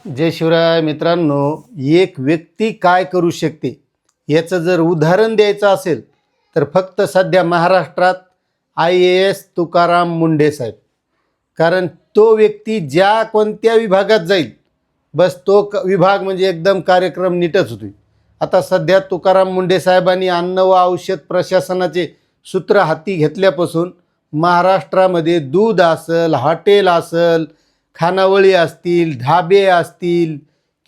जय शिवराय मित्रांनो, एक व्यक्ती काय करू शकते याचं जर उदाहरण द्यायचं असेल तर फक्त सध्या महाराष्ट्रात IAS तुकाराम मुंढे साहेब. कारण तो व्यक्ती ज्या कोणत्या विभागात जाईल बस तो विभाग म्हणजे एकदम कार्यक्रम नीटच होतो. आता सध्या तुकाराम मुंढे साहेबांनी अन्न व औषध प्रशासनाचे सूत्र हाती घेतल्यापासून महाराष्ट्रामध्ये दूध असेल, हॉटेल असेल, खानावळी असतील, ढाबे असतील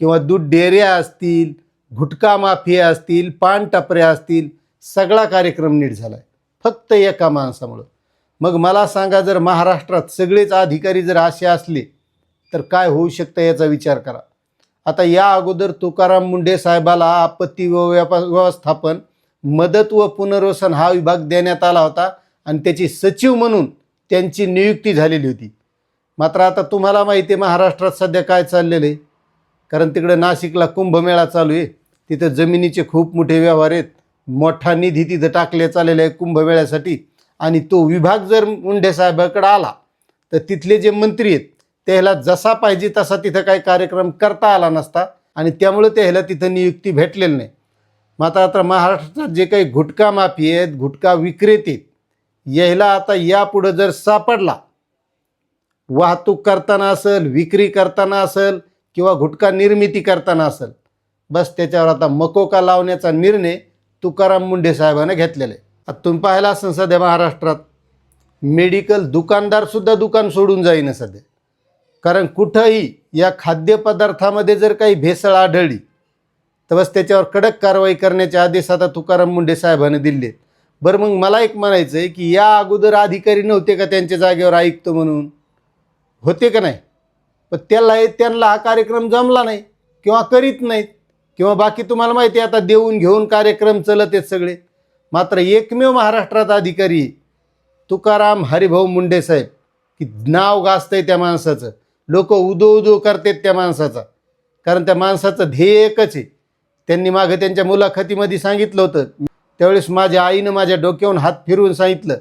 किंवा दूध डेऱ्या असतील, गुटखा माफिया असतील, पान टपऱ्या असतील, सगळा कार्यक्रम नीट झाला आहे फक्त एका माणसामुळं. मग मला सांगा, जर महाराष्ट्रात सगळेच अधिकारी जर असे असले तर काय होऊ शकतं याचा विचार करा. आता या अगोदर तुकाराम मुंढे साहेबाला आपत्ती व्यवस्थापन, मदत व पुनर्वसन हा विभाग देण्यात आला होता आणि त्याची सचिव म्हणून त्यांची नियुक्ती झालेली होती. मात्र आता तुम्हाला माहिती आहे महाराष्ट्रात सध्या काय चाललेलं आहे. कारण तिकडे नाशिकला कुंभमेळा चालू आहे, तिथं जमिनीचे खूप मोठे व्यवहार आहेत, मोठा निधी तिथं टाकले चाललेला आहे कुंभमेळ्यासाठी. आणि तो विभाग जर मुंढे साहेबाकडे आला तर तिथले जे मंत्री आहेत त्याला जसा पाहिजे तसा तिथं काही कार्यक्रम करता आला नसता आणि त्यामुळे त्याला तिथं नियुक्ती भेटलेली नाही. मात्र आता महाराष्ट्रात जे काही गुटखा माफी आहेत, गुटखा विक्रेते, यायला आता यापुढं जर सापडला, वाहतूक करताना असेल, विक्री करताना असेल किंवा गुटखा निर्मिती करताना असेल, बस त्याच्यावर आता मकोका लावण्याचा निर्णय तुकाराम मुंढे साहेबांनी घेतलेला आहे. आता तुम्ही पाहिला असेल सध्या महाराष्ट्रात मेडिकल दुकानदारसुद्धा दुकान सोडून जाईन सध्या. कारण कुठंही या खाद्यपदार्थामध्ये जर काही भेसळ आढळली तर बस त्याच्यावर कडक कारवाई करण्याचे आदेश आता तुकाराम मुंढे साहेबांनी दिले आहेत. बरं, मग मला एक म्हणायचं आहे की या अगोदर अधिकारी नव्हते का त्यांच्या जागेवर आयुक्त म्हणून होते का नाही? पण त्यांना हा कार्यक्रम जमला नाही किंवा करीत नाहीत किंवा बाकी तुम्हाला माहिती आहे आता देऊन घेऊन कार्यक्रम चलत आहेत सगळे. मात्र एकमेव महाराष्ट्रात अधिकारी तुकाराम हरिभाऊ मुंढे साहेब, की नाव गाजतंय त्या माणसाचं, लोक उदो करतात त्या माणसाचा. कारण त्या माणसाचं ध्येय एकच आहे. त्यांनी मागं त्यांच्या मुलाखतीमध्ये सांगितलं होतं, त्यावेळेस माझ्या आईनं माझ्या डोक्यावरून हात फिरवून सांगितलं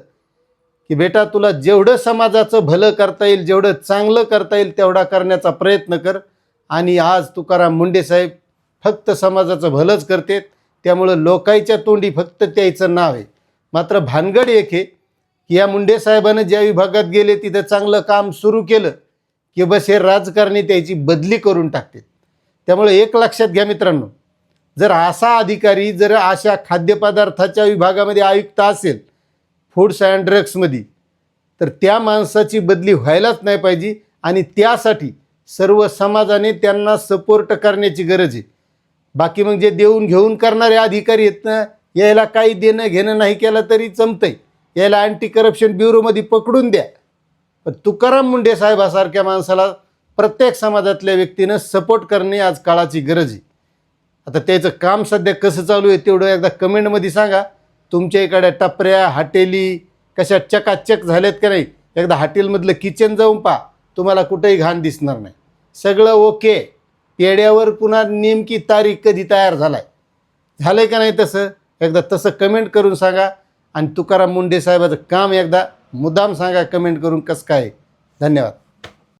की बेटा, तुला जेवढं समाजाचं भलं करता येईल, जेवढं चांगलं करता येईल तेवढा करण्याचा प्रयत्न कर. आणि आज तुकाराम मुंढे साहेब फक्त समाजाचं भलंच करतात. त्यामुळं लोकांच्या तोंडी फक्त त्याचं नाव आहे. मात्र भानगड एक आहे की या मुंढे साहेबानं ज्या विभागात गेले तिथं चांगलं काम सुरू केलं की बस हे राजकारणी त्याची बदली करून टाकतात. त्यामुळे एक लक्षात घ्या मित्रांनो, जर असा अधिकारी जर अशा खाद्यपदार्थाच्या विभागामध्ये आयुक्त असेल, फूड्स अँड ड्रग्समध्ये, तर त्या माणसाची बदली व्हायलाच नाही पाहिजे. आणि त्यासाठी सर्व समाजाने त्यांना सपोर्ट करण्याची गरज आहे. बाकी मग जे देऊन घेऊन करणारे अधिकारी आहेत ना, यायला काही देणं घेणं नाही केलं तरी जमतंय, यायला अँटी करप्शन ब्युरोमध्ये पकडून द्या. पण तुकाराम मुंढे साहेबासारख्या माणसाला प्रत्येक समाजातल्या व्यक्तीनं सपोर्ट करणे आज काळाची गरज आहे. आता त्याचं काम सध्या कसं चालू आहे तेवढं एकदा कमेंटमध्ये सांगा. तुमच्या इकडे टपऱ्या, हॉटेली कशा चकाचक झाल्यात का नाही? एकदा हॉटेलमधलं किचन जाऊन पहा, तुम्हाला कुठेही घाण दिसणार नाही, सगळं ओके. पेड्यावर पुन्हा नेमकी तारीख कधी तयार झालंय का नाही तसं एकदा तसं कमेंट करून सांगा. आणि तुकाराम मुंढे साहेबाचं काम एकदा मुद्दाम सांगा कमेंट करून कसं काय. धन्यवाद.